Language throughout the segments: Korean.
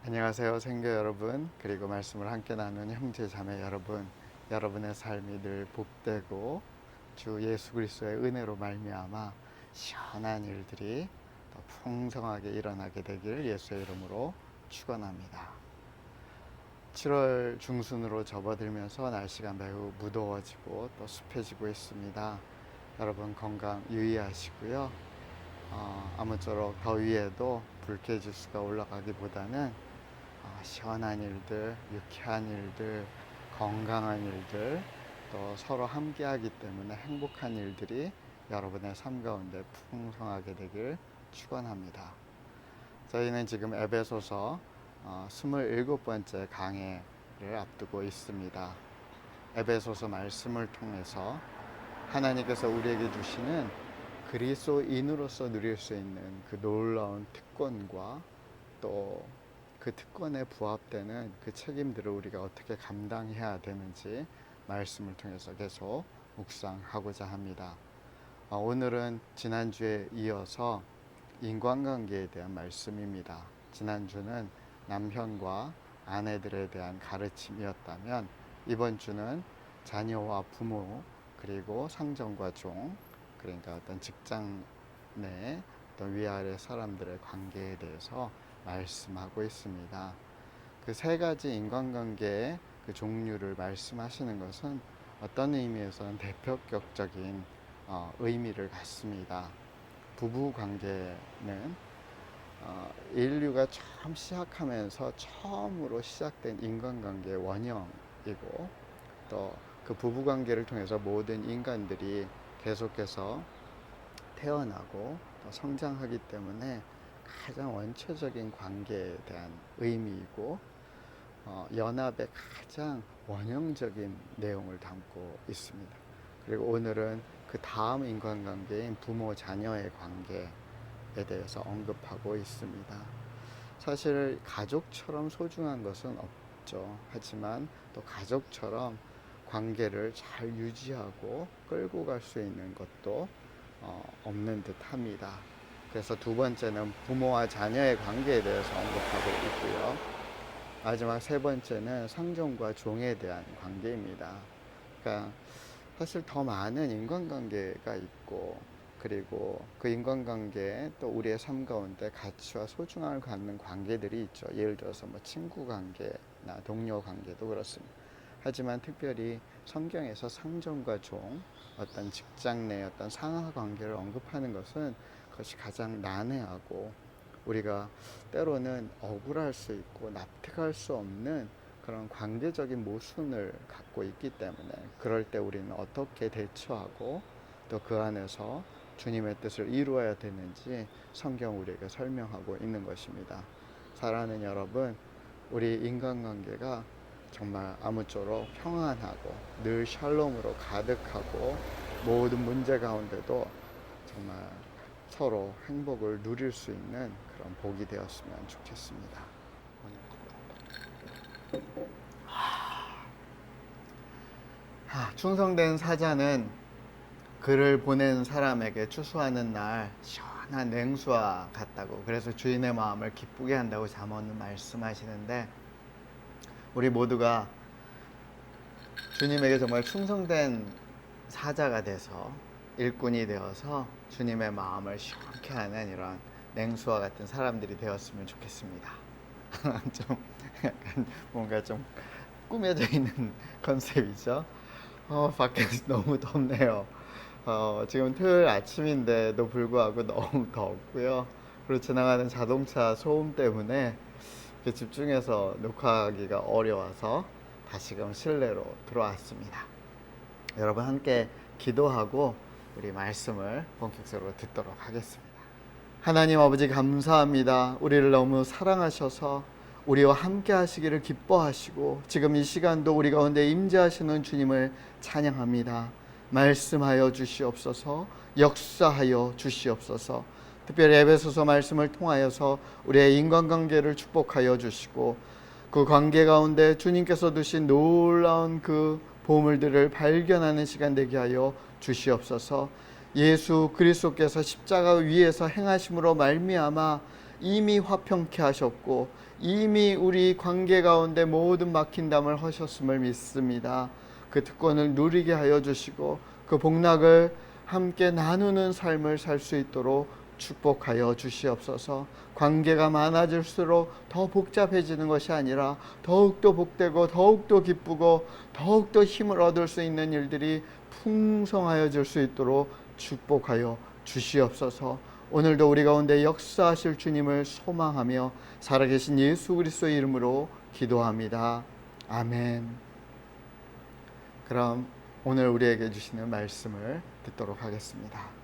안녕하세요, 생교 여러분, 그리고 말씀을 함께 나누는 형제 자매 여러분. 여러분의 삶이 늘 복되고 주 예수 그리스도의 은혜로 말미암아 시원한 일들이 더 풍성하게 일어나게 되길 예수의 이름으로 축원합니다. 7월 중순으로 접어들면서 날씨가 매우 무더워지고 또 습해지고 있습니다. 여러분 건강 유의하시고요. 아무쪼록 더위에도 불쾌지수가 올라가기보다는 시원한 일들, 유쾌한 일들, 건강한 일들, 또 서로 함께하기 때문에 행복한 일들이 여러분의 삶 가운데 풍성하게 되길 축원합니다. 저희는 지금 에베소서 27번째 강해를 앞두고 있습니다. 에베소서 말씀을 통해서 하나님께서 우리에게 주시는 그리스도인으로서 누릴 수 있는 그 놀라운 특권과 또 그 특권에 부합되는 그 책임들을 우리가 어떻게 감당해야 되는지 말씀을 통해서 계속 묵상하고자 합니다. 오늘은 지난주에 이어서 인간관계에 대한 말씀입니다. 지난주는 남편과 아내들에 대한 가르침이었다면 이번 주는 자녀와 부모 그리고 상전과 종, 그러니까 어떤 직장 내 어떤 위아래 사람들의 관계에 대해서 말씀하고 있습니다. 그 세 가지 인간관계의 그 종류를 말씀하시는 것은 어떤 의미에서는 대표격적인 의미를 갖습니다. 부부 관계는 인류가 처음 시작하면서 처음으로 시작된 인간관계의 원형이고, 또 그 부부 관계를 통해서 모든 인간들이 계속해서 태어나고 또 성장하기 때문에 가장 원초적인 관계에 대한 의미이고, 연합의 가장 원형적인 내용을 담고 있습니다. 그리고 오늘은 그 다음 인간관계인 부모 자녀의 관계에 대해서 언급하고 있습니다. 사실 가족처럼 소중한 것은 없죠. 하지만 또 가족처럼 관계를 잘 유지하고 끌고 갈 수 있는 것도 없는 듯 합니다. 그래서 두 번째는 부모와 자녀의 관계에 대해서 언급하고 있고요. 마지막 세 번째는 상종과 종에 대한 관계입니다. 그러니까 사실 더 많은 인간관계가 있고, 그리고 그 인간관계에 또 우리의 삶 가운데 가치와 소중함을 갖는 관계들이 있죠. 예를 들어서 뭐 친구 관계나 동료 관계도 그렇습니다. 하지만 특별히 성경에서 상전과 종, 어떤 직장 내 어떤 상하 관계를 언급하는 것은 그것이 가장 난해하고 우리가 때로는 억울할 수 있고 납득할 수 없는 그런 관계적인 모순을 갖고 있기 때문에, 그럴 때 우리는 어떻게 대처하고 또 그 안에서 주님의 뜻을 이루어야 되는지 성경 우리에게 설명하고 있는 것입니다. 사랑하는 여러분, 우리 인간관계가 정말 아무쪼록 평안하고 늘 샬롬으로 가득하고 모든 문제 가운데도 정말 서로 행복을 누릴 수 있는 그런 복이 되었으면 좋겠습니다. 충성된 사자는 그를 보낸 사람에게 추수하는 날 시원한 냉수와 같다고, 그래서 주인의 마음을 기쁘게 한다고 잠언은 말씀하시는데, 우리 모두가 주님에게 정말 충성된 사자가 돼서 일꾼이 되어서 주님의 마음을 시원케 하는 이런 냉수와 같은 사람들이 되었으면 좋겠습니다. 좀 약간 뭔가 좀 꾸며져 있는 컨셉이죠. 밖에서 너무 덥네요. 지금 토요일 아침인데도 불구하고 너무 덥고요. 그리고 지나가는 자동차 소음 때문에 집중해서 녹화하기가 어려워서 다시금 실내로 들어왔습니다. 여러분 함께 기도하고 우리 말씀을 본격적으로 듣도록 하겠습니다. 하나님 아버지, 감사합니다. 우리를 너무 사랑하셔서 우리와 함께 하시기를 기뻐하시고 지금 이 시간도 우리 가운데 임재하시는 주님을 찬양합니다. 말씀하여 주시옵소서, 역사하여 주시옵소서. 특별히 에베소서 말씀을 통하여서 우리의 인간관계를 축복하여 주시고 그 관계 가운데 주님께서 두신 놀라운 그 보물들을 발견하는 시간 되게 하여 주시옵소서. 예수 그리스도께서 십자가 위에서 행하심으로 말미암아 이미 화평케 하셨고 이미 우리 관계 가운데 모든 막힌담을 하셨음을 믿습니다. 그 특권을 누리게 하여 주시고 그 복락을 함께 나누는 삶을 살 수 있도록 축복하여 주시옵소서. 관계가 많아질수록 더 복잡해지는 것이 아니라 더욱더 복되고 더욱더 기쁘고 더욱더 힘을 얻을 수 있는 일들이 풍성하여질 수 있도록 축복하여 주시옵소서. 오늘도 우리 가운데 역사하실 주님을 소망하며 살아계신 예수 그리스도의 이름으로 기도합니다. 아멘. 그럼 오늘 우리에게 주시는 말씀을 듣도록 하겠습니다.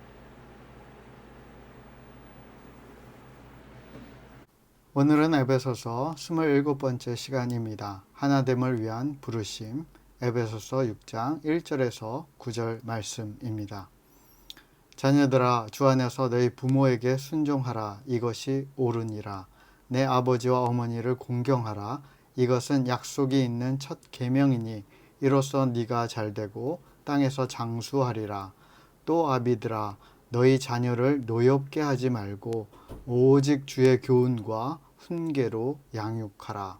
오늘은 에베소서 27번째 시간입니다. 하나됨을 위한 부르심, 에베소서 6장 1절에서 9절 말씀입니다. 자녀들아, 주 안에서 너희 부모에게 순종하라. 이것이 옳으니라. 내 아버지와 어머니를 공경하라. 이것은 약속이 있는 첫 계명이니 이로써 네가 잘되고 땅에서 장수하리라. 또 아비들아, 너희 자녀를 노엽게 하지 말고 오직 주의 교훈과 훈계로 양육하라.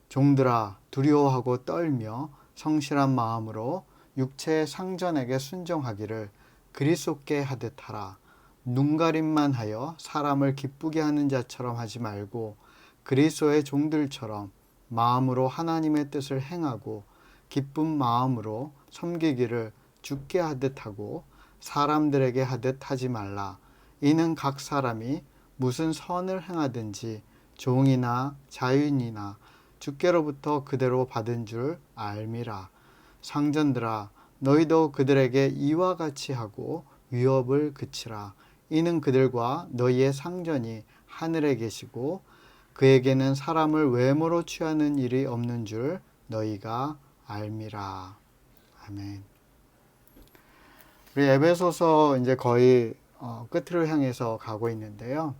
종들아, 두려워하고 떨며 성실한 마음으로 육체의 상전에게 순종하기를 그리스도께 하듯 하라. 눈가림만 하여 사람을 기쁘게 하는 자처럼 하지 말고 그리스도의 종들처럼 마음으로 하나님의 뜻을 행하고 기쁜 마음으로 섬기기를 주께 하듯 하고 사람들에게 하듯 하지 말라. 이는 각 사람이 무슨 선을 행하든지 종이나 자유인이나 주께로부터 그대로 받은 줄 알미라. 상전들아, 너희도 그들에게 이와 같이 하고 위협을 그치라. 이는 그들과 너희의 상전이 하늘에 계시고 그에게는 사람을 외모로 취하는 일이 없는 줄 너희가 알미라. 아멘. 우리 에베소서 이제 거의 끝으로 향해서 가고 있는데요.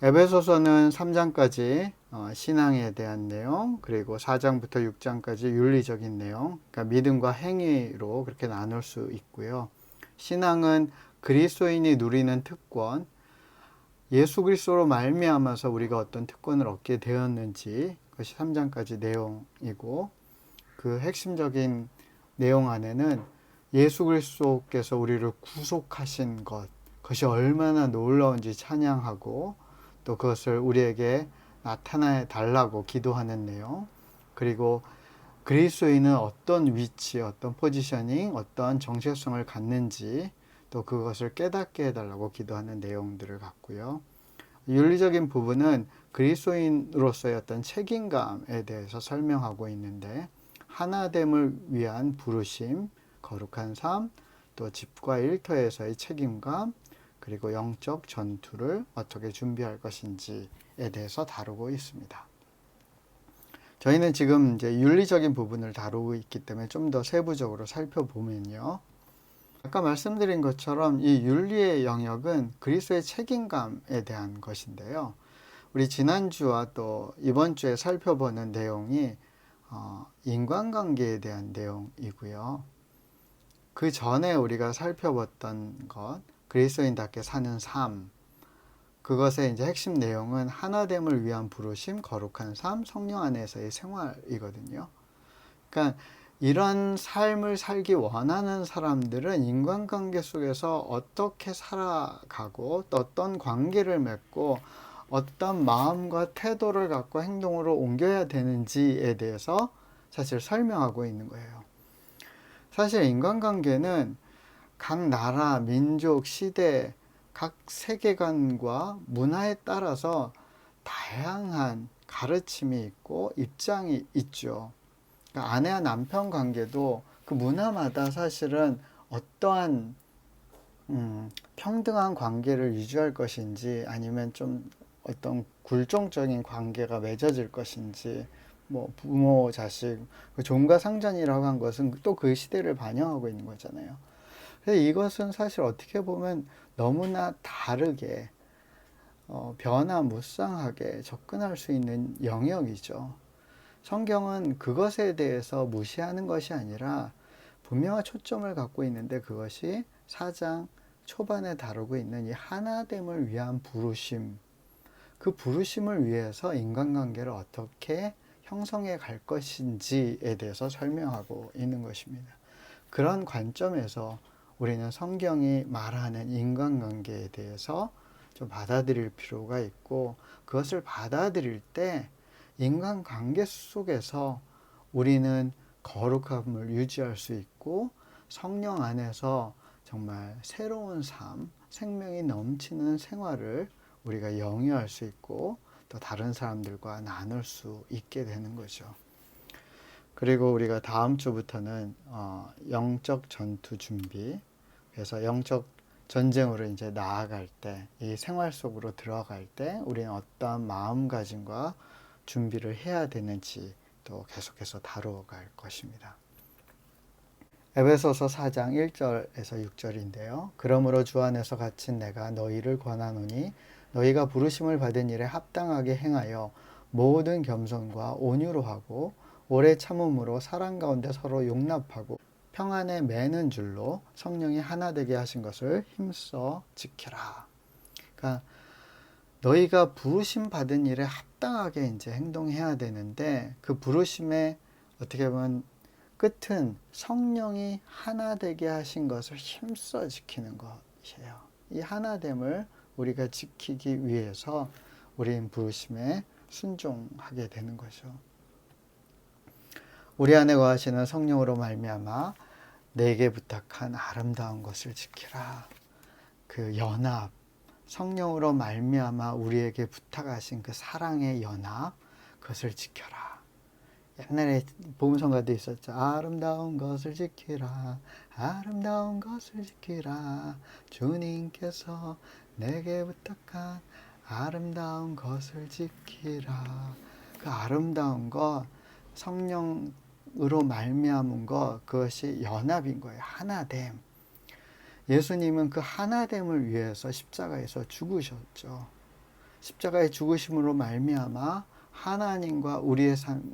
에베소서는 3장까지 신앙에 대한 내용, 그리고 4장부터 6장까지 윤리적인 내용, 그러니까 믿음과 행위로 그렇게 나눌 수 있고요. 신앙은 그리스도인이 누리는 특권, 예수 그리스도로 말미암아서 우리가 어떤 특권을 얻게 되었는지, 그것이 3장까지 내용이고, 그 핵심적인 내용 안에는 예수 그리스도께서 우리를 구속하신 것, 그것이 얼마나 놀라운지 찬양하고 또 그것을 우리에게 나타내 달라고 기도하는 내용, 그리고 그리스도인은 어떤 위치, 어떤 포지셔닝, 어떤 정체성을 갖는지 또 그것을 깨닫게 해달라고 기도하는 내용들을 갖고요. 윤리적인 부분은 그리스도인으로서의 어떤 책임감에 대해서 설명하고 있는데, 하나됨을 위한 부르심, 거룩한 삶, 또 집과 일터에서의 책임감, 그리고 영적 전투를 어떻게 준비할 것인지에 대해서 다루고 있습니다. 저희는 지금 이제 윤리적인 부분을 다루고 있기 때문에 좀 더 세부적으로 살펴보면요. 아까 말씀드린 것처럼 이 윤리의 영역은 그리스도의 책임감에 대한 것인데요. 우리 지난주와 또 이번 주에 살펴보는 내용이 인간관계에 대한 내용이고요. 그 전에 우리가 살펴봤던 것, 그리스도인답게 사는 삶, 그것의 이제 핵심 내용은 하나됨을 위한 부르심, 거룩한 삶, 성령 안에서의 생활이거든요. 그러니까 이런 삶을 살기 원하는 사람들은 인간관계 속에서 어떻게 살아가고 또 어떤 관계를 맺고 어떤 마음과 태도를 갖고 행동으로 옮겨야 되는지에 대해서 사실 설명하고 있는 거예요. 사실 인간관계는 각 나라, 민족, 시대, 각 세계관과 문화에 따라서 다양한 가르침이 있고 입장이 있죠. 그러니까 아내와 남편 관계도 그 문화마다 사실은 어떠한 평등한 관계를 유지할 것인지 아니면 좀 어떤 굴종적인 관계가 맺어질 것인지, 뭐 부모, 자식, 그 종과 상전이라고 한 것은 또 그 시대를 반영하고 있는 거잖아요. 그래서 이것은 사실 어떻게 보면 너무나 다르게 변화무쌍하게 접근할 수 있는 영역이죠. 성경은 그것에 대해서 무시하는 것이 아니라 분명한 초점을 갖고 있는데, 그것이 4장 초반에 다루고 있는 이 하나됨을 위한 부르심, 그 부르심을 위해서 인간관계를 어떻게 형성해 갈 것인지에 대해서 설명하고 있는 것입니다. 그런 관점에서 우리는 성경이 말하는 인간관계에 대해서 좀 받아들일 필요가 있고, 그것을 받아들일 때 인간관계 속에서 우리는 거룩함을 유지할 수 있고, 성령 안에서 정말 새로운 삶, 생명이 넘치는 생활을 우리가 영위할 수 있고, 또 다른 사람들과 나눌 수 있게 되는 거죠. 그리고 우리가 다음 주부터는 영적 전투 준비, 그래서 영적 전쟁으로 이제 나아갈 때, 이 생활 속으로 들어갈 때 우리는 어떠한 마음가짐과 준비를 해야 되는지 또 계속해서 다뤄갈 것입니다. 에베소서 4장 1절에서 6절인데요. 그러므로 주 안에서 갇힌 내가 너희를 권하노니 너희가 부르심을 받은 일에 합당하게 행하여 모든 겸손과 온유로 하고 오래 참음으로 사랑 가운데 서로 용납하고 평안에 매는 줄로 성령이 하나 되게 하신 것을 힘써 지켜라. 그러니까 너희가 부르심 받은 일에 합당하게 이제 행동해야 되는데, 그 부르심의 어떻게 보면 끝은 성령이 하나 되게 하신 것을 힘써 지키는 것이에요. 이 하나됨을 우리가 지키기 위해서 우리는 부르심에 순종하게 되는 거죠. 우리 안에 거하시는 성령으로 말미암아 내게 부탁한 아름다운 것을 지키라. 그 연합, 성령으로 말미암아 우리에게 부탁하신 그 사랑의 연합, 그것을 지켜라. 옛날에 복음성가도 있었죠. 아름다운 것을 지키라, 아름다운 것을 지키라, 주님께서 내게 부탁한 아름다운 것을 지키라. 그 아름다운 것, 성령으로 말미암은 것, 그것이 연합인 거예요. 하나됨. 예수님은 그 하나됨을 위해서 십자가에서 죽으셨죠. 십자가의 죽으심으로 말미암아 하나님과 우리의 삶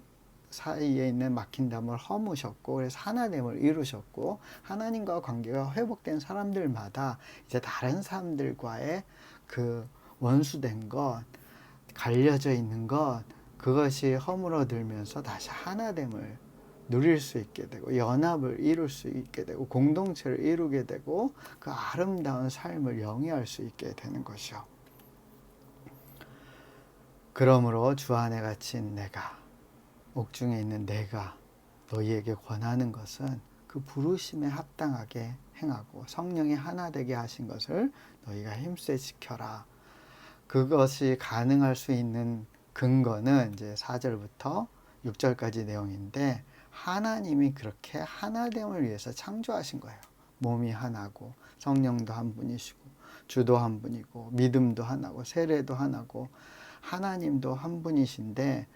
사이에 있는 막힌담을 허무셨고, 그래서 하나됨을 이루셨고, 하나님과 관계가 회복된 사람들마다 이제 다른 사람들과의 그 원수된 것, 갈려져 있는 것, 그것이 허물어들면서 다시 하나됨을 누릴 수 있게 되고, 연합을 이룰 수 있게 되고, 공동체를 이루게 되고, 그 아름다운 삶을 영위할 수 있게 되는 것이요. 그러므로 주 안에 갇힌 내가, 옥중에 있는 내가 너희에게 권하는 것은 그 부르심에 합당하게 행하고 성령이 하나 되게 하신 것을 너희가 힘써 지켜라. 그것이 가능할 수 있는 근거는 이제 4절부터 6절까지 내용인데, 하나님이 그렇게 하나됨을 위해서 창조하신 거예요. 몸이 하나고 성령도 한 분이시고 주도 한 분이고 믿음도 하나고 세례도 하나고 하나님도 한 분이신데,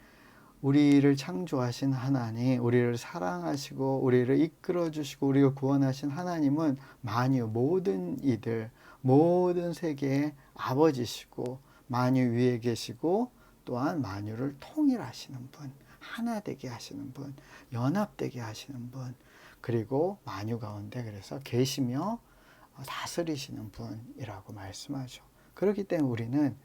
우리를 창조하신 하나님, 우리를 사랑하시고 우리를 이끌어 주시고 우리를 구원하신 하나님은 만유 모든 이들, 모든 세계의 아버지시고 만유 위에 계시고, 또한 만유를 통일하시는 분, 하나 되게 하시는 분, 연합되게 하시는 분, 그리고 만유 가운데 그래서 계시며 다스리시는 분이라고 말씀하죠. 그렇기 때문에 우리는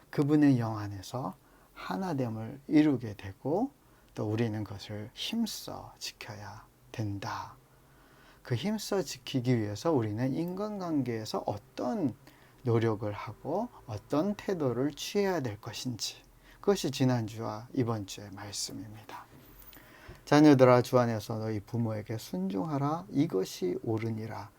그분의 영 안에서 하나됨을 이루게 되고, 또 우리는 그것을 힘써 지켜야 된다. 그 힘써 지키기 위해서 우리는 인간관계에서 어떤 노력을 하고 어떤 태도를 취해야 될 것인지, 그것이 지난주와 이번 주의 말씀입니다. 자녀들아, 주 안에서 너희 부모에게 순종하라. 이것이 옳으니라.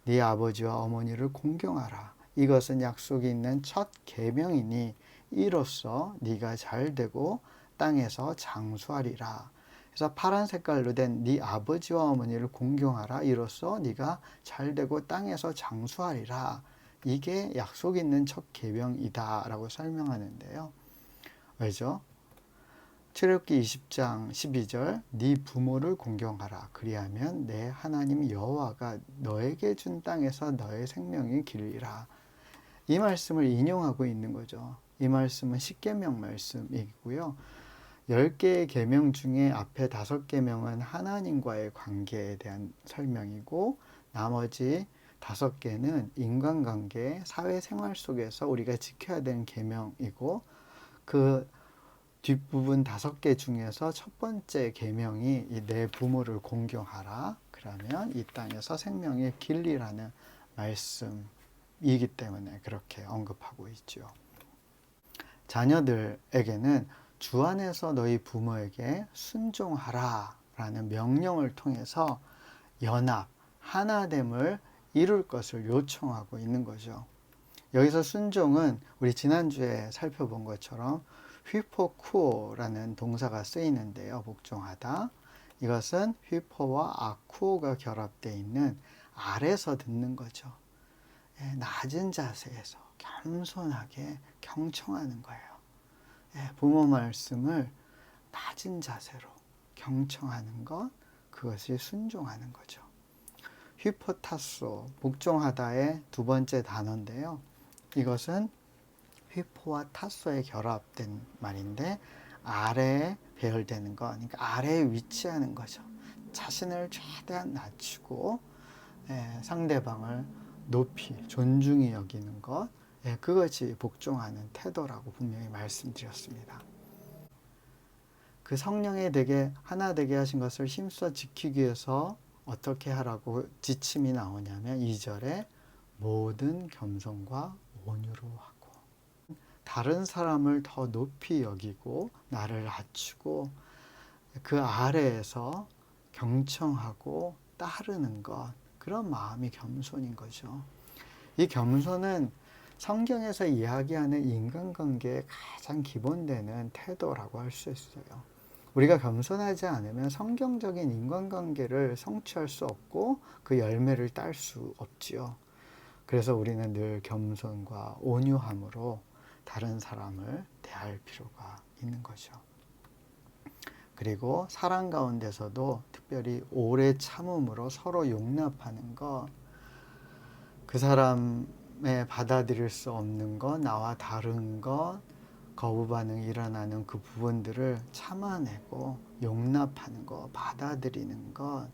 네 아버지와 어머니를 공경하라. 이것은 약속이 있는 첫 계명이니 이로써 네가 잘되고 땅에서 장수하리라. 그래서 파란 색깔로 된 네 아버지와 어머니를 공경하라. 이로써 네가 잘되고 땅에서 장수하리라. 이게 약속 있는 첫 계명이다 라고 설명하는데요. 왜죠? 출애굽기 20장 12절 네 부모를 공경하라. 그리하면 내 하나님 여호와가 너에게 준 땅에서 너의 생명이 길리라. 이 말씀을 인용하고 있는 거죠. 이 말씀은 십계명 말씀이고요. 10개의 계명 중에 앞에 5계명은 하나님과의 관계에 대한 설명이고, 나머지 5개는 인간관계, 사회생활 속에서 우리가 지켜야 되는 계명이고, 그 뒷부분 5개 중에서 첫 번째 계명이 이 내 부모를 공경하라. 그러면 이 땅에서 생명의 길리라는 말씀이기 때문에 그렇게 언급하고 있죠. 자녀들에게는 주 안에서 너희 부모에게 순종하라 라는 명령을 통해서 연합, 하나됨을 이룰 것을 요청하고 있는 거죠. 여기서 순종은 우리 지난주에 살펴본 것처럼 휘포쿠오라는 동사가 쓰이는데요. 복종하다. 이것은 휘포와 아쿠오가 결합되어 있는 아래서 듣는 거죠. 낮은 자세에서 겸손하게 경청하는 거예요. 부모 말씀을 낮은 자세로 경청하는 것, 그것이 순종하는 거죠. 휘포타소, 복종하다의 두 번째 단어인데요. 이것은 휘포와 타소에 결합된 말인데 아래에 배열되는 것, 그러니까 아래에 위치하는 거죠. 자신을 최대한 낮추고 상대방을 높이 존중히 여기는 것, 그것이 복종하는 태도라고 분명히 말씀드렸습니다. 그 성령에 되게 하나 되게 하신 것을 힘써 지키기 위해서 어떻게 하라고 지침이 나오냐면 2절에 모든 겸손과 온유로 하고 다른 사람을 더 높이 여기고 나를 낮추고 그 아래에서 경청하고 따르는 것, 그런 마음이 겸손인 거죠. 이 겸손은 성경에서 이야기하는 인간관계의 가장 기본되는 태도라고 할 수 있어요. 우리가 겸손하지 않으면 성경적인 인간관계를 성취할 수 없고 그 열매를 딸 수 없지요. 그래서 우리는 늘 겸손과 온유함으로 다른 사람을 대할 필요가 있는 거죠. 그리고 사랑 가운데서도 특별히 오래 참음으로 서로 용납하는 것, 그 사람의 받아들일 수 없는 것, 나와 다른 것, 거부 반응이 일어나는 그 부분들을 참아내고 용납하는 것, 받아들이는 것,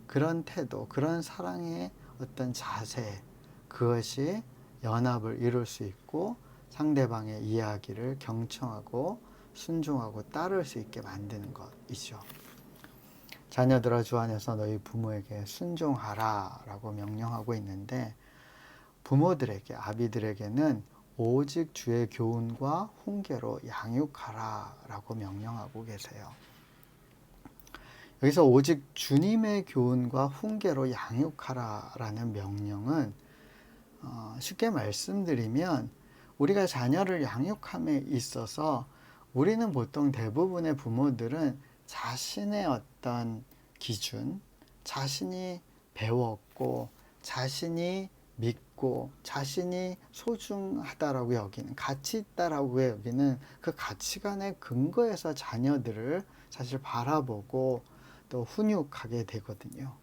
그런 태도, 그런 사랑의 어떤 자세, 그것이 연합을 이룰 수 있고 상대방의 이야기를 경청하고 순종하고 따를 수 있게 만드는 것이죠. 자녀들아 주 안에서 너희 부모에게 순종하라 라고 명령하고 있는데 부모들에게, 아비들에게는 오직 주의 교훈과 훈계로 양육하라 라고 명령하고 계세요. 여기서 오직 주님의 교훈과 훈계로 양육하라 라는 명령은 쉽게 말씀드리면 우리가 자녀를 양육함에 있어서 우리는 보통 대부분의 부모들은 자신의 어떤 기준, 자신이 배웠고 자신이 믿고 자신이 소중하다라고 여기는, 가치 있다라고 여기는 그 가치관의 근거에서 자녀들을 사실 바라보고 또 훈육하게 되거든요.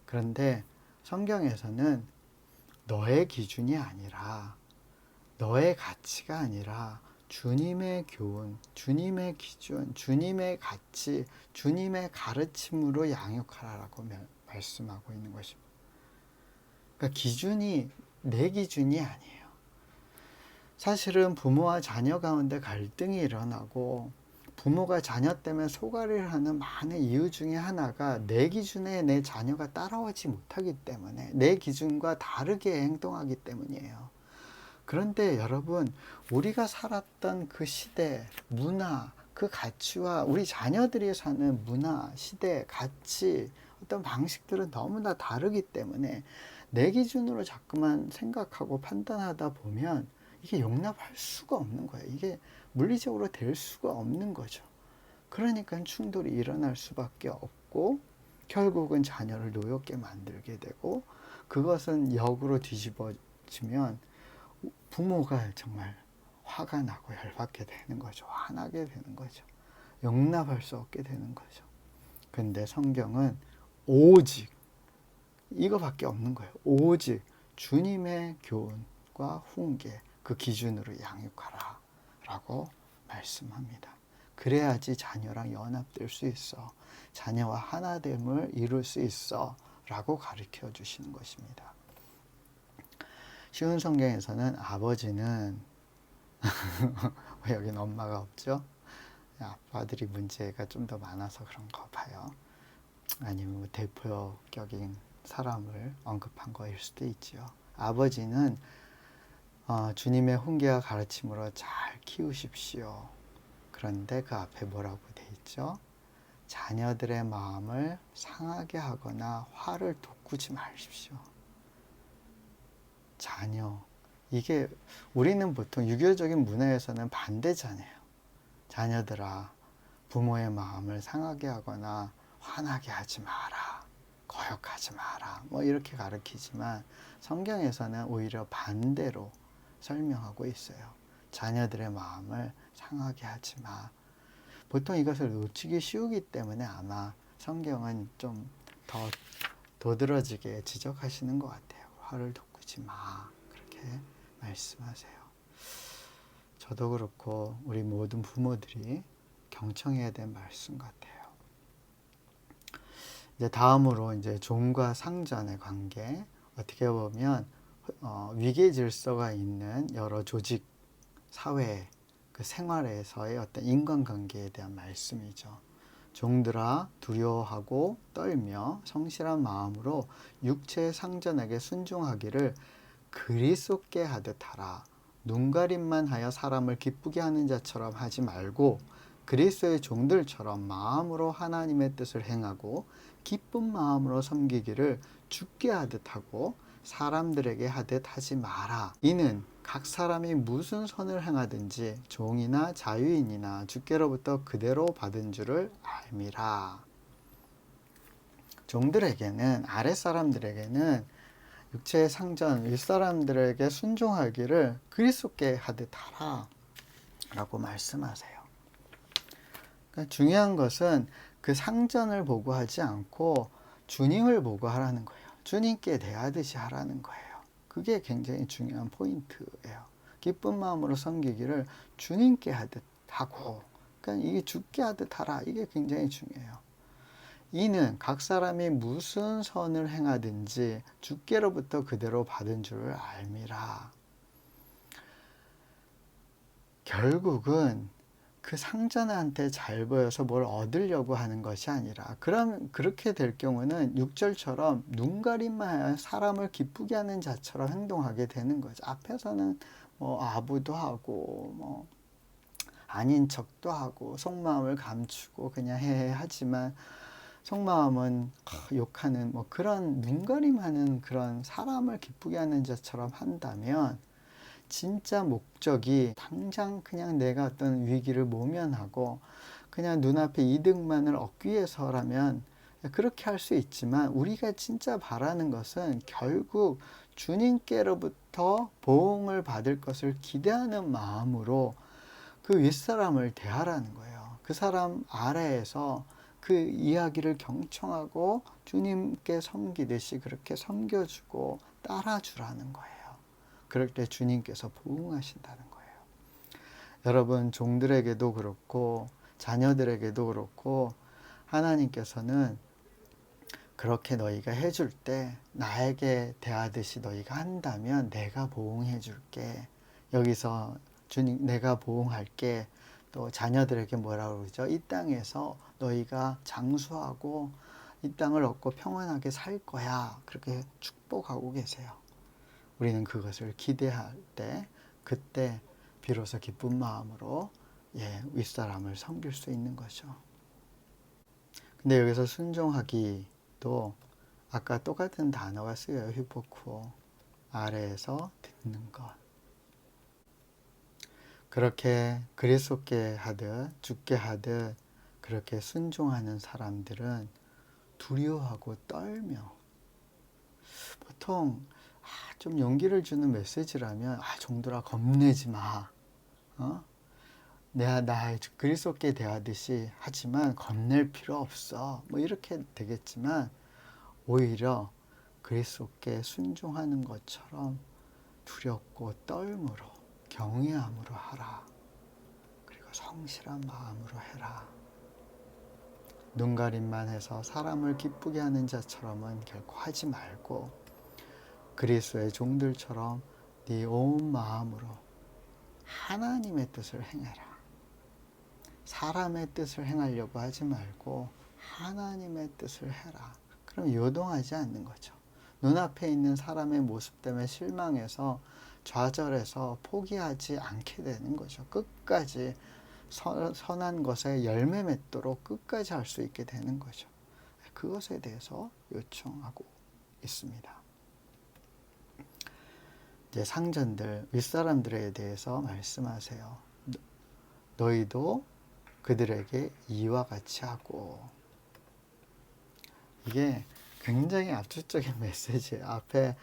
그런데 성경에서는 너의 기준이 아니라, 너의 가치가 아니라 주님의 교훈, 주님의 기준, 주님의 가치, 주님의 가르침으로 양육하라라고 말씀하고 있는 것입니다. 그러니까 기준이 내 기준이 아니에요. 사실은 부모와 자녀 가운데 갈등이 일어나고 부모가 자녀 때문에 소갈이를 하는 많은 이유 중에 하나가 내 기준에 내 자녀가 따라오지 못하기 때문에, 내 기준과 다르게 행동하기 때문이에요. 그런데 여러분, 우리가 살았던 그 시대, 문화, 그 가치와 우리 자녀들이 사는 문화, 시대, 가치, 어떤 방식들은 너무나 다르기 때문에 내 기준으로 자꾸만 생각하고 판단하다 보면 이게 용납할 수가 없는 거예요. 이게 물리적으로 될 수가 없는 거죠. 그러니까 충돌이 일어날 수밖에 없고 결국은 자녀를 노엽게 만들게 되고 그것은 역으로 뒤집어지면 부모가 정말 화가 나고 열받게 되는 거죠. 화나게 되는 거죠. 용납할 수 없게 되는 거죠. 근데 성경은 오직 이거밖에 없는 거예요. 오직 주님의 교훈과 훈계, 그 기준으로 양육하라 라고 말씀합니다. 그래야지 자녀랑 연합될 수 있어. 자녀와 하나됨을 이룰 수 있어 라고 가르쳐 주시는 것입니다. 쉬운 성경에서는 아버지는 왜 여긴 엄마가 없죠? 아빠들이 문제가 좀 더 많아서 그런가 봐요. 아니면 뭐 대표격인 사람을 언급한 거일 수도 있죠. 아버지는 주님의 훈계와 가르침으로 잘 키우십시오. 그런데 그 앞에 뭐라고 돼 있죠? 자녀들의 마음을 상하게 하거나 화를 돋구지 마십시오. 자녀. 이게 우리는 보통 유교적인 문화에서는 반대잖아요. 자녀들아, 부모의 마음을 상하게 하거나 화나게 하지 마라. 거역하지 마라. 뭐 이렇게 가르치지만 성경에서는 오히려 반대로 설명하고 있어요. 자녀들의 마음을 상하게 하지 마. 보통 이것을 놓치기 쉬우기 때문에 아마 성경은 좀 더 도드라지게 지적하시는 것 같아요. 화를 돋구지 마. 그렇게 말씀하세요. 저도 그렇고 우리 모든 부모들이 경청해야 될 말씀 같아요. 이제 다음으로 이제 종과 상전의 관계. 어떻게 보면 위계 질서가 있는 여러 조직, 사회, 그 생활에서의 어떤 인간관계에 대한 말씀이죠. 종들아 두려워하고 떨며 성실한 마음으로 육체의 상전에게 순종하기를 그리스도께 하듯 하라. 눈가림만 하여 사람을 기쁘게 하는 자처럼 하지 말고 그리스도의 종들처럼 마음으로 하나님의 뜻을 행하고 기쁜 마음으로 섬기기를 주께 하듯 하고 사람들에게 하듯 하지 마라. 이는 각 사람이 무슨 선을 행하든지 종이나 자유인이나 주께로부터 그대로 받은 줄을 알미라. 종들에게는, 아랫사람들에게는 육체의 상전, 윗사람들에게 순종하기를 그리스도께 하듯 하라 라고 말씀하세요. 그러니까 중요한 것은 그 상전을 보고 하지 않고 주님을 보고 하라는 거예요. 주님께 대하듯이 하라는 거예요. 그게 굉장히 중요한 포인트예요. 기쁜 마음으로 섬기기를 주님께 하듯 하고, 그러니까 이게 주께 하듯 하라. 이게 굉장히 중요해요. 이는 각 사람이 무슨 선을 행하든지 주께로부터 그대로 받은 줄을 알미라. 결국은 그 상전한테 잘 보여서 뭘 얻으려고 하는 것이 아니라, 그렇게 될 경우는 6절처럼 눈가림만 하여 사람을 기쁘게 하는 자처럼 행동하게 되는 거죠. 앞에서는 뭐 아부도 하고 뭐 아닌 척도 하고 속마음을 감추고 그냥 해해 하지만 속마음은 욕하는 뭐 그런 눈가림하는 그런 사람을 기쁘게 하는 자처럼 한다면 진짜 목적이 당장 그냥 내가 어떤 위기를 모면하고 그냥 눈앞에 이득만을 얻기 위해서라면 그렇게 할 수 있지만, 우리가 진짜 바라는 것은 결국 주님께로부터 보응을 받을 것을 기대하는 마음으로 그 윗사람을 대하라는 거예요. 그 사람 아래에서 그 이야기를 경청하고 주님께 섬기듯이 그렇게 섬겨주고 따라주라는 거예요. 그럴 때 주님께서 보응하신다는 거예요. 여러분, 종들에게도 그렇고 자녀들에게도 그렇고 하나님께서는 그렇게 너희가 해줄 때 나에게 대하듯이 너희가 한다면 내가 보응해 줄게. 여기서 주님, 내가 보응할게. 또 자녀들에게 뭐라고 그러죠? 이 땅에서 너희가 장수하고 이 땅을 얻고 평안하게 살 거야. 그렇게 축복하고 계세요. 우리는 그것을 기대할 때, 그때 비로소 기쁜 마음으로 윗사람을 섬길 수 있는 거죠. 근데 여기서 순종하기도 아까 똑같은 단어가 쓰여요. 휴포쿠오. 아래에서 듣는 것. 그렇게 그리스도께 하듯 주께 하듯 그렇게 순종하는 사람들은 두려워하고 떨며, 보통 좀 용기를 주는 메시지라면 종들아 겁내지 마. 나 그리스도께 대하듯이 하지만 겁낼 필요 없어. 뭐 이렇게 되겠지만 오히려 그리스도께 순종하는 것처럼 두렵고 떨므로 경외함으로 하라. 그리고 성실한 마음으로 해라. 눈가림만 해서 사람을 기쁘게 하는 자처럼은 결코 하지 말고 그리스도의 종들처럼 네 온 마음으로 하나님의 뜻을 행해라. 사람의 뜻을 행하려고 하지 말고 하나님의 뜻을 해라. 그럼 요동하지 않는 거죠. 눈앞에 있는 사람의 모습 때문에 실망해서 좌절해서 포기하지 않게 되는 거죠. 끝까지 선한 것에 열매 맺도록 끝까지 할 수 있게 되는 거죠. 그것에 대해서 요청하고 있습니다. 이제 상전들, 윗사람들에 대해서 말씀하세요. 너희도 그들에게 이와 같이 하고. 이게 굉장히 압축적인 메시지예요. 앞에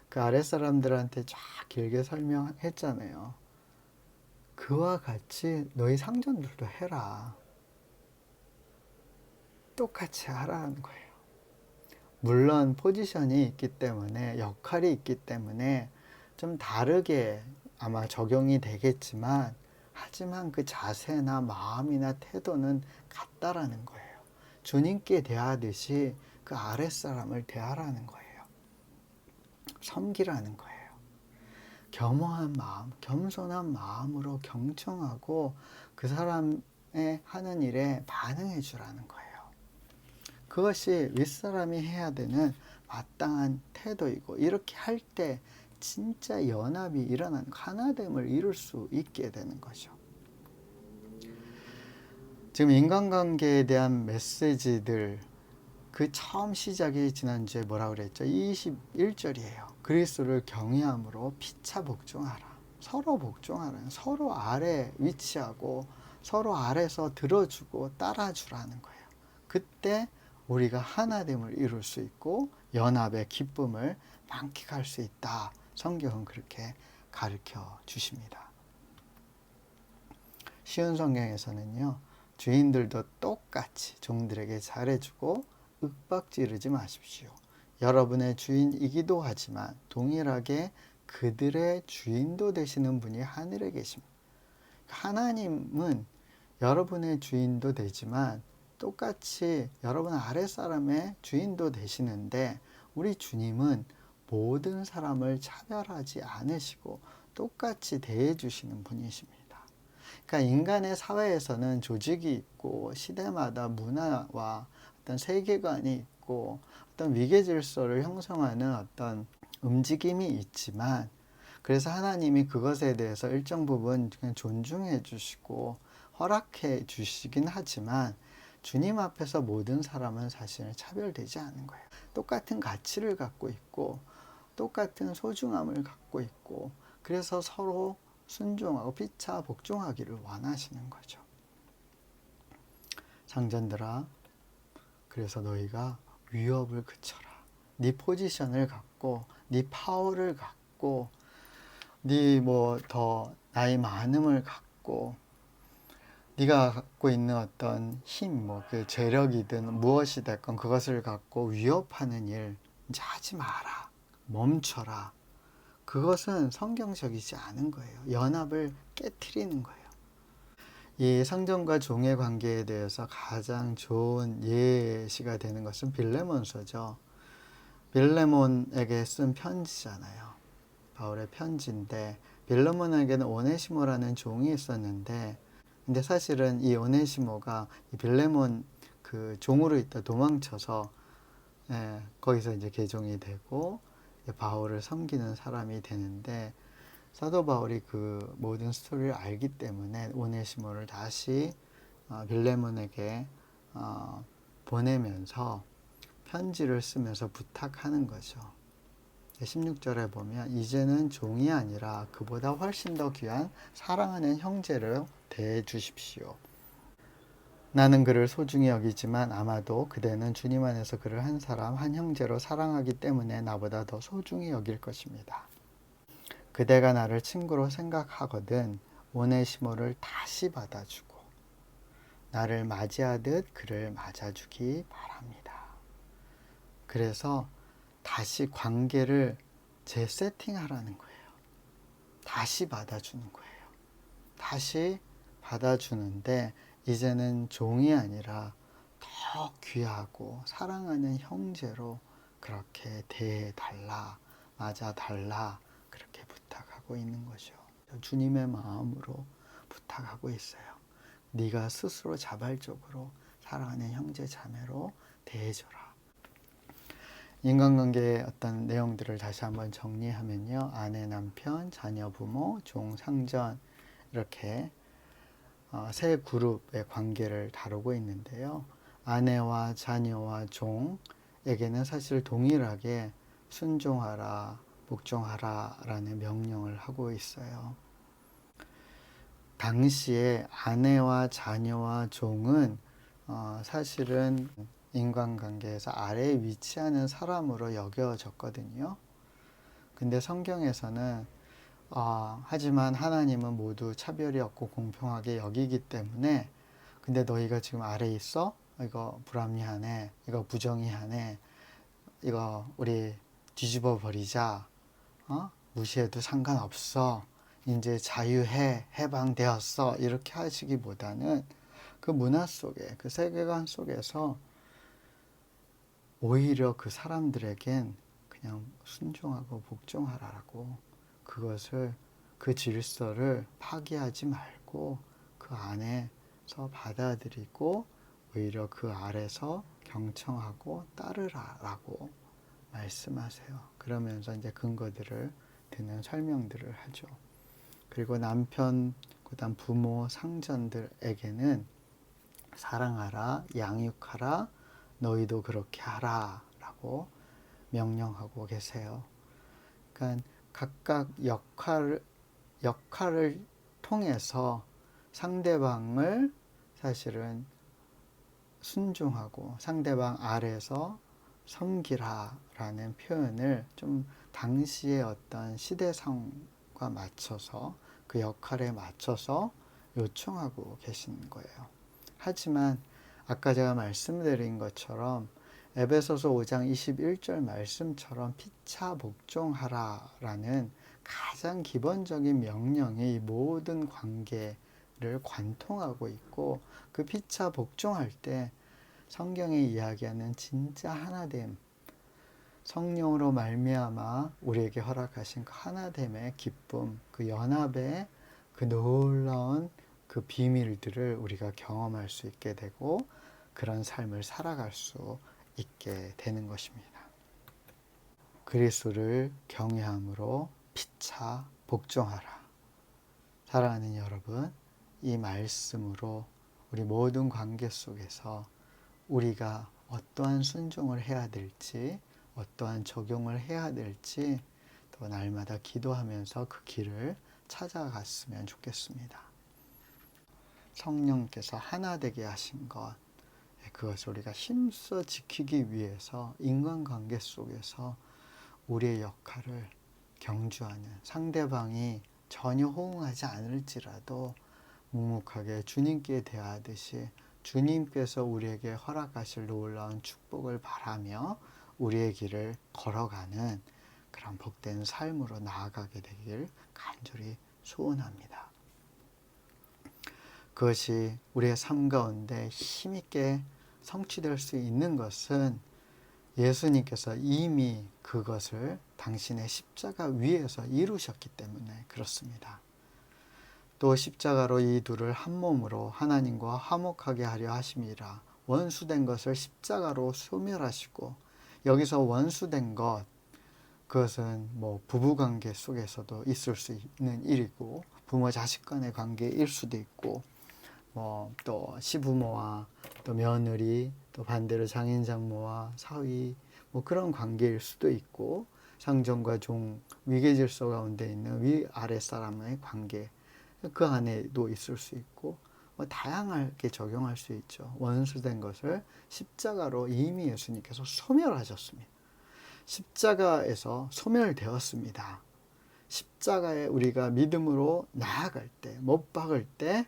그 아랫사람들한테 쫙 길게 설명했잖아요. 그와 같이 너희 상전들도 해라. 똑같이 하라는 거예요. 물론 포지션이 있기 때문에, 역할이 있기 때문에 좀 다르게 아마 적용이 되겠지만, 하지만 그 자세나 마음이나 태도는 같다라는 거예요. 주님께 대하듯이 그 아랫사람을 대하라는 거예요. 섬기라는 거예요. 겸허한 마음, 겸손한 마음으로 경청하고 그 사람의 하는 일에 반응해 주라는 거예요. 그것이 윗사람이 해야 되는 마땅한 태도이고, 이렇게 할 때 진짜 연합이 일어나는, 하나됨을 이룰 수 있게 되는 거죠. 지금 인간관계에 대한 메시지들, 그 처음 시작이 지난주에 뭐라고 그랬죠? 21절이에요. 그리스도를 경외함으로 피차 복종하라. 서로 복종하라. 서로 아래 위치하고 서로 아래서 들어주고 따라주라는 거예요. 그때 우리가 하나됨을 이룰 수 있고 연합의 기쁨을 만끽할 수 있다. 성경은 그렇게 가르쳐 주십니다. 쉬운 성경에서는요, 주인들도 똑같이 종들에게 잘해주고 윽박지르지 마십시오. 여러분의 주인이기도 하지만 동일하게 그들의 주인도 되시는 분이 하늘에 계십니다. 하나님은 여러분의 주인도 되지만 똑같이 여러분 아랫사람의 주인도 되시는데, 우리 주님은 모든 사람을 차별하지 않으시고 똑같이 대해 주시는 분이십니다. 그러니까 인간의 사회에서는 조직이 있고 시대마다 문화와 어떤 세계관이 있고 어떤 위계 질서를 형성하는 어떤 움직임이 있지만, 그래서 하나님이 그것에 대해서 일정 부분 그냥 존중해 주시고 허락해 주시긴 하지만, 주님 앞에서 모든 사람은 사실 차별되지 않은 거예요. 똑같은 가치를 갖고 있고 똑같은 소중함을 갖고 있고, 그래서 서로 순종하고 피차 복종하기를 원하시는 거죠. 상전들아, 그래서 너희가 위협을 그쳐라. 네 포지션을 갖고, 네 파워를 갖고, 네 뭐 더 나이 많음을 갖고, 네가 갖고 있는 어떤 힘, 뭐 그 재력이든 무엇이 됐건 그것을 갖고 위협하는 일 이제 하지 마라. 멈춰라. 그것은 성경적이지 않은 거예요. 연합을 깨트리는 거예요. 이 상전과 종의 관계에 대해서 가장 좋은 예시가 되는 것은 빌레몬서죠. 빌레몬에게 쓴 편지잖아요. 바울의 편지인데, 빌레몬에게는 오네시모라는 종이 있었는데, 근데 사실은 이 오네시모가 이 빌레몬 그 종으로 있다 도망쳐서 거기서 이제 개종이 되고 바울을 섬기는 사람이 되는데, 사도 바울이 그 모든 스토리를 알기 때문에 오네시모를 다시 빌레몬에게 보내면서 편지를 쓰면서 부탁하는 거죠. 16절에 보면 이제는 종이 아니라 그보다 훨씬 더 귀한 사랑하는 형제를 대해 주십시오. 나는 그를 소중히 여기지만 아마도 그대는 주님 안에서 그를 한 사람, 한 형제로 사랑하기 때문에 나보다 더 소중히 여길 것입니다. 그대가 나를 친구로 생각하거든 오네시모를 다시 받아주고 나를 맞이하듯 그를 맞아주기 바랍니다. 그래서 다시 관계를 재세팅하라는 거예요. 다시 받아주는 거예요. 다시 받아주는데, 이제는 종이 아니라 더 귀하고 사랑하는 형제로 그렇게 대해달라, 맞아달라, 그렇게 부탁하고 있는 거죠. 주님의 마음으로 부탁하고 있어요. 네가 스스로 자발적으로 사랑하는 형제 자매로 대해줘라. 인간관계의 어떤 내용들을 다시 한번 정리하면요. 아내, 남편, 자녀, 부모, 종, 상전 이렇게 세 그룹의 관계를 다루고 있는데요. 아내와 자녀와 종에게는 사실 동일하게 순종하라, 복종하라 라는 명령을 하고 있어요. 당시에 아내와 자녀와 종은 사실은 인간관계에서 아래에 위치하는 사람으로 여겨졌거든요. 근데 성경에서는 하지만 하나님은 모두 차별이 없고 공평하게 여기기 때문에 근데 너희가 지금 아래에 있어? 이거 불합리하네. 이거 부정의하네. 이거 우리 뒤집어 버리자. 무시해도 상관없어. 이제 자유해. 해방되었어. 이렇게 하시기보다는 그 문화 속에 그 세계관 속에서 오히려 그 사람들에겐 그냥 순종하고 복종하라고 그것을 그 질서를 파기하지 말고 그 안에서 받아들이고 오히려 그 아래서 경청하고 따르라라고 말씀하세요. 그러면서 이제 근거들을 드는 설명들을 하죠. 그리고 남편, 그다음 부모, 상전들에게는 사랑하라, 양육하라, 너희도 그렇게 하라 라고 명령하고 계세요. 그러니까 각각 역할을 통해서 상대방을 사실은 순종하고 상대방 아래서 섬기라라는 표현을 좀 당시의 어떤 시대상과 맞춰서 그 역할에 맞춰서 요청하고 계신 거예요. 하지만 아까 제가 말씀드린 것처럼 에베소서 5장 21절 말씀처럼 피차 복종하라라는 가장 기본적인 명령이 모든 관계를 관통하고 있고 그 피차 복종할 때 성경이 이야기하는 진짜 하나됨, 성령으로 말미암아 우리에게 허락하신 그 하나됨의 기쁨, 그 연합의 그 놀라운 그 비밀들을 우리가 경험할 수 있게 되고 그런 삶을 살아갈 수 있게 되는 것입니다. 그리스도를 경외함으로 피차 복종하라. 사랑하는 여러분, 이 말씀으로 우리 모든 관계 속에서 우리가 어떠한 순종을 해야 될지, 어떠한 적용을 해야 될지 또 날마다 기도하면서 그 길을 찾아갔으면 좋겠습니다. 성령께서 하나 되게 하신 것, 그것을 우리가 힘써 지키기 위해서 인간관계 속에서 우리의 역할을 경주하는, 상대방이 전혀 호응하지 않을지라도 묵묵하게 주님께 대하듯이 주님께서 우리에게 허락하실 놀라운 축복을 바라며 우리의 길을 걸어가는 그런 복된 삶으로 나아가게 되길 간절히 소원합니다. 그것이 우리의 삶 가운데 힘있게 성취될 수 있는 것은 예수님께서 이미 그것을 당신의 십자가 위에서 이루셨기 때문에 그렇습니다. 또 십자가로 이 둘을 한 몸으로 하나님과 화목하게 하려 하심이라. 원수된 것을 십자가로 소멸하시고, 여기서 원수된 것, 그것은 부부관계 속에서도 있을 수 있는 일이고 부모 자식 간의 관계일 수도 있고 또 시부모와 또 며느리, 또 반대로 장인 장모와 사위 그런 관계일 수도 있고 상전과 종, 위계 질서 가운데 있는 위아래 사람의 관계, 그 안에도 있을 수 있고 다양하게 적용할 수 있죠. 원수된 것을 십자가로 이미 예수님께서 소멸하셨습니다. 십자가에서 소멸되었습니다. 십자가에 우리가 믿음으로 나아갈 때, 못 박을 때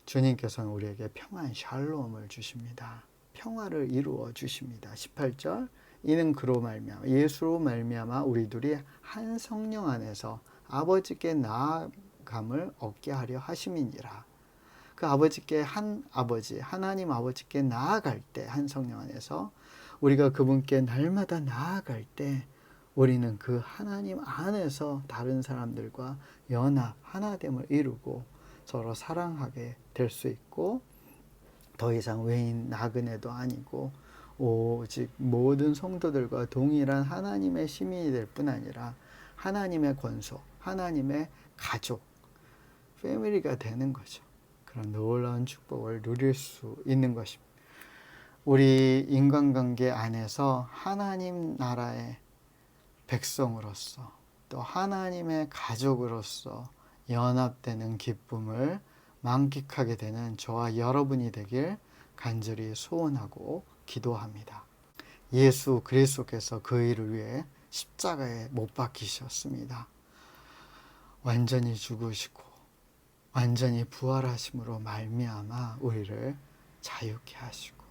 주님께서는 우리에게 평안 샬롬을 주십니다. 평화를 이루어 주십니다. 18절, 이는 그로 말미암아 예수로 말미암아 우리들이 한 성령 안에서 아버지께 나아감을 얻게 하려 하심이니라. 그 아버지께 하나님 아버지께 나아갈 때 한 성령 안에서 우리가 그분께 날마다 나아갈 때 우리는 그 하나님 안에서 다른 사람들과 연합, 하나됨을 이루고 서로 사랑하게 될 수 있고, 더 이상 외인 나그네도 아니고 오직 모든 성도들과 동일한 하나님의 시민이 될 뿐 아니라 하나님의 권속, 하나님의 가족, 패밀리가 되는 거죠. 그런 놀라운 축복을 누릴 수 있는 것입니다. 우리 인간관계 안에서 하나님 나라의 백성으로서 또 하나님의 가족으로서 연합되는 기쁨을 만끽하게 되는 저와 여러분이 되길 간절히 소원하고 기도합니다. 예수 그리스도께서 그 일을 위해 십자가에 못 박히셨습니다. 완전히 죽으시고 완전히 부활하심으로 말미암아 우리를 자유케 하시고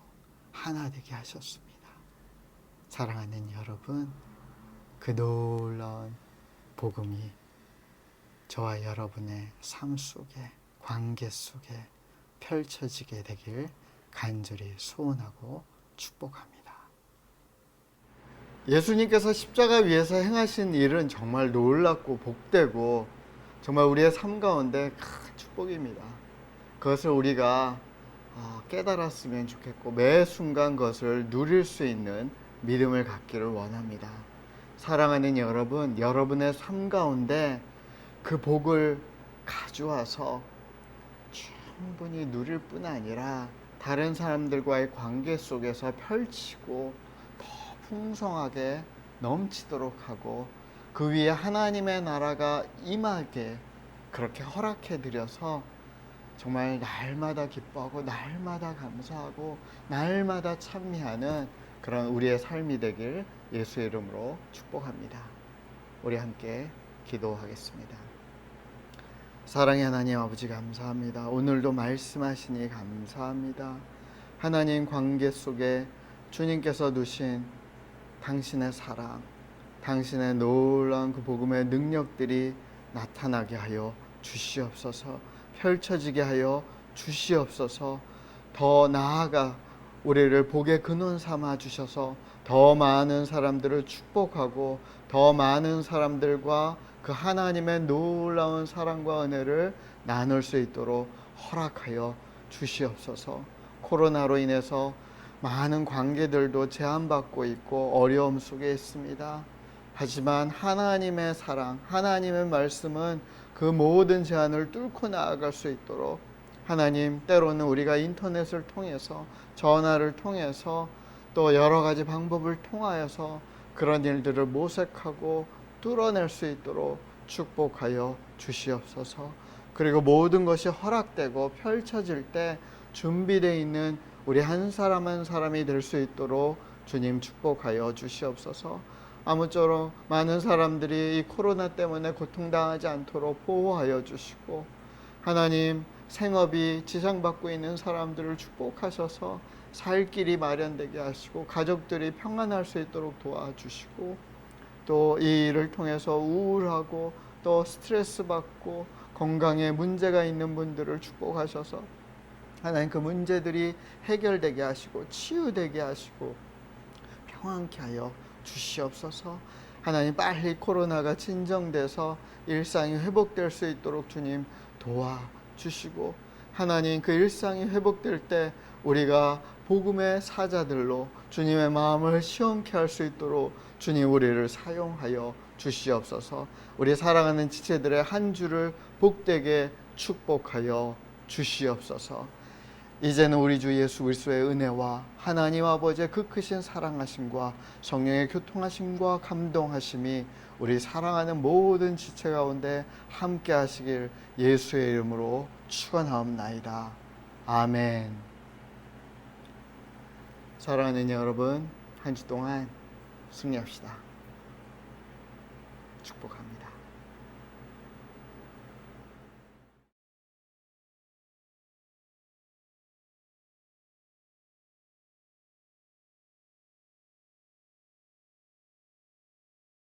하나 되게 하셨습니다. 사랑하는 여러분, 그 놀라운 복음이 저와 여러분의 삶 속에, 관계 속에 펼쳐지게 되길 간절히 소원하고 축복합니다. 예수님께서 십자가 위에서 행하신 일은 정말 놀랍고 복되고 정말 우리의 삶 가운데 큰 축복입니다. 그것을 우리가 깨달았으면 좋겠고 매 순간 그것을 누릴 수 있는 믿음을 갖기를 원합니다. 사랑하는 여러분, 여러분의 삶 가운데 그 복을 가져와서 충분히 누릴 뿐 아니라 다른 사람들과의 관계 속에서 펼치고 더 풍성하게 넘치도록 하고 그 위에 하나님의 나라가 임하게 그렇게 허락해 드려서 정말 날마다 기뻐하고 날마다 감사하고 날마다 찬미하는 그런 우리의 삶이 되길 예수의 이름으로 축복합니다. 우리 함께 기도하겠습니다. 사랑의 하나님 아버지 감사합니다. 오늘도 말씀하시니 감사합니다. 하나님 관계 속에 주님께서 두신 당신의 사랑, 당신의 놀라운 그 복음의 능력들이 나타나게 하여 주시옵소서. 펼쳐지게 하여 주시옵소서. 더 나아가 우리를 복의 근원 삼아 주셔서 더 많은 사람들을 축복하고 더 많은 사람들과 그 하나님의 놀라운 사랑과 은혜를 나눌 수 있도록 허락하여 주시옵소서. 코로나로 인해서 많은 관계들도 제한받고 있고 어려움 속에 있습니다. 하지만 하나님의 사랑, 하나님의 말씀은 그 모든 제한을 뚫고 나아갈 수 있도록 하나님, 때로는 우리가 인터넷을 통해서 전화를 통해서 또 여러 가지 방법을 통하여서 그런 일들을 모색하고 뚫어낼 수 있도록 축복하여 주시옵소서. 그리고 모든 것이 허락되고 펼쳐질 때 준비되어 있는 우리 한 사람 한 사람이 될 수 있도록 주님 축복하여 주시옵소서. 아무쪼록 많은 사람들이 이 코로나 때문에 고통당하지 않도록 보호하여 주시고 하나님, 생업이 지장받고 있는 사람들을 축복하셔서 살 길이 마련되게 하시고 가족들이 평안할 수 있도록 도와주시고 또 이 일을 통해서 우울하고 또 스트레스 받고 건강에 문제가 있는 분들을 축복하셔서 하나님 그 문제들이 해결되게 하시고 치유되게 하시고 평안케 하여 주시옵소서. 하나님, 빨리 코로나가 진정돼서 일상이 회복될 수 있도록 주님 도와주시고 하나님, 그 일상이 회복될 때 우리가 복음의 사자들로 주님의 마음을 시원케 할 수 있도록 주님 우리를 사용하여 주시옵소서. 우리 사랑하는 지체들의 한 주를 복되게 축복하여 주시옵소서. 이제는 우리 주 예수 그리스도의 은혜와 하나님 아버지의 그 크신 사랑하심과 성령의 교통하심과 감동하심이 우리 사랑하는 모든 지체 가운데 함께 하시길 예수의 이름으로 축원하옵나이다. 아멘. 사랑하는 여러분, 한 주 동안 승리합시다. 축복합니다.